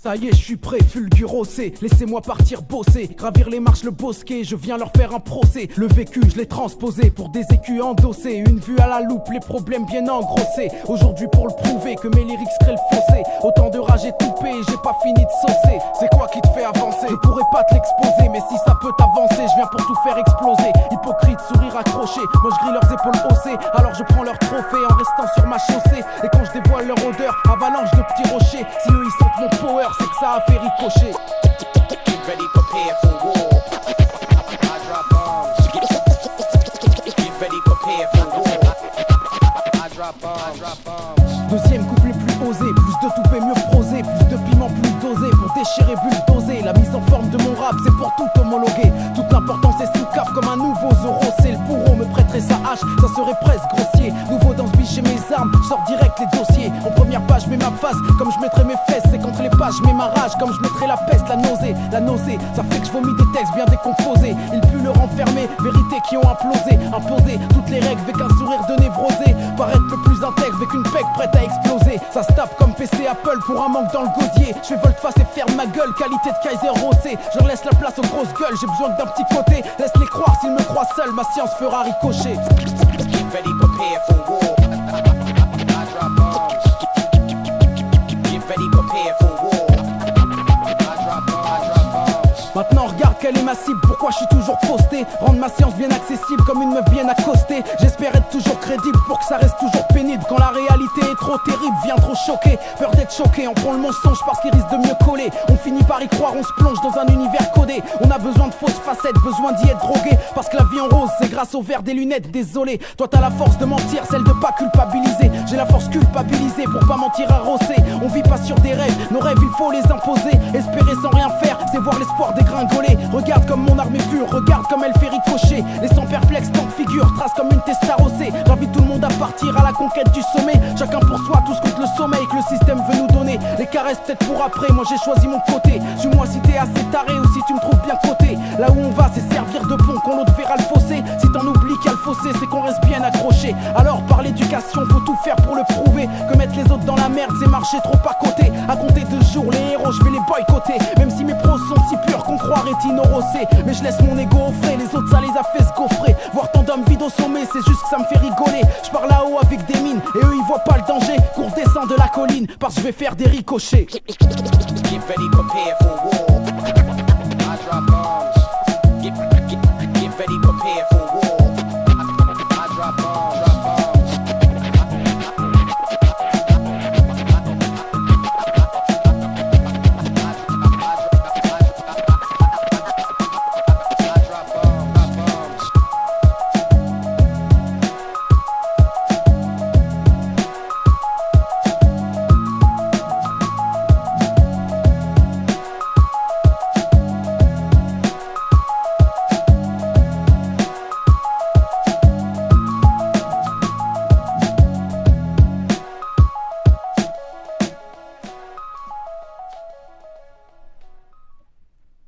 Ça y est, je suis prêt, fulgurosé. Laissez-moi partir bosser, gravir les marches, le bosquet. Je viens leur faire un procès. Le vécu, je l'ai transposé pour des écus endossés. Une vue à la loupe, les problèmes bien engrossés. Aujourd'hui pour le prouver que mes lyrics créent le fossé. Autant de rage étouffée, j'ai pas fini de saucer. C'est quoi qui te fait avancer? Je pourrais pas te l'exposer, mais si ça peut t'avancer, je viens pour tout faire exploser. Hypocrite, sourire accroché, moi je grille leurs épaules haussées. Alors je prends leur trophée en restant sur ma chaussée. Et quand je dévoile leur odeur, avalanche de petits rochers. Si eux ils sentent mon power, c'est que ça a fait ricocher. Get ready, prepare for war. I drop bombs. Get ready, prepare for war. I drop bombs. Deuxième couplet plus osé, plus de toupet mieux prosé, plus de piment plus dosé pour déchirer bulldozer. La mise en forme de mon rap c'est pour tout homologuer. Toute l'importance est sous cap comme un nouveau Zoro. C'est le bourreau me prêterait sa hache, ça serait presque grossier. Nouveau dans ce biche j'ai mes armes, je sors direct les dossiers. En première page je mets ma face, comme je mettrais mes fesses. C'est contre les pages je mets ma rage, comme je mettrais la peste. La nausée, ça fait que je vomis des textes bien décomposés. Il pue le renfermer, vérités qui ont implosé. Imposé toutes les règles avec un sourire de névrosé. Paraître le plus intègre avec une pec prête à exploser. Ça se tape comme PC Apple pour un manque dans le gosier. Je fais volte-face et ferme ma gueule, qualité de Kaiser Rossé. Je leur laisse la place aux grosses gueules, j'ai besoin d'un petit côté. Laisse-les croire s'ils me croient seul, ma science fera ricocher. Get ready, prepare for war. I drop bombs. Get ready, prepare for war. I drop bombs. Maintenant regarde quelle est ma cible, pourquoi je suis toujours posté. Rendre ma science bien accessible comme une meuf bien accostée. J'espère être toujours crédible pour que ça reste toujours pénible. Quand la réalité est trop terrible, vient trop choquer. Peur d'être choqué, on prend le mensonge parce qu'il risque de mieux coller. On finit par y croire, on se plonge dans un univers codé. On a besoin de fausses facettes, besoin d'y être drogué. Parce que la vie en rose, c'est grâce au verre des lunettes, désolé. Toi t'as la force de mentir, celle de pas culpabiliser. J'ai la force culpabilisée pour pas mentir à rosser. On vit pas sur des rêves, nos rêves il faut les imposer. Espérer sans rien faire, c'est voir l'espoir dégringoler. Regarde comme mon arme est pure, regarde comme elle fait ricocher. Laissant perplexe tant de figures, trace comme une testarocée. J'invite tout le monde à partir à la conquête du sommet. Chacun pour soi, tous contre le sommeil que le système veut nous donner. Les caresses peut-être pour après, moi j'ai choisi mon côté. Suis-moi si t'es assez taré ou si tu me trouves bien coté. Là où on va c'est servir de pont, qu'on l'autre verra le fossé. Si t'en oublies qu'il y a le fossé, c'est qu'on reste bien accroché. Alors par l'éducation, faut tout faire pour le prouver. Que mettre les autres dans la merde, c'est marcher trop à côté. À compter 2 jours, les héros, je vais les boycotter. Même si mes pros sont si purs qu'on croirait innorossé. Mais je laisse mon ego au frais, les autres ça les a fait se gaufrer. Voir tant d'hommes vides au sommet, c'est juste que ça me fait rigoler. Je pars là-haut avec des mines, et eux ils voient pas le danger. Cours descend de la colline, parce que je vais faire des ricochets. Get ready, prepare for war. I drop bombs. Get ready, prepare for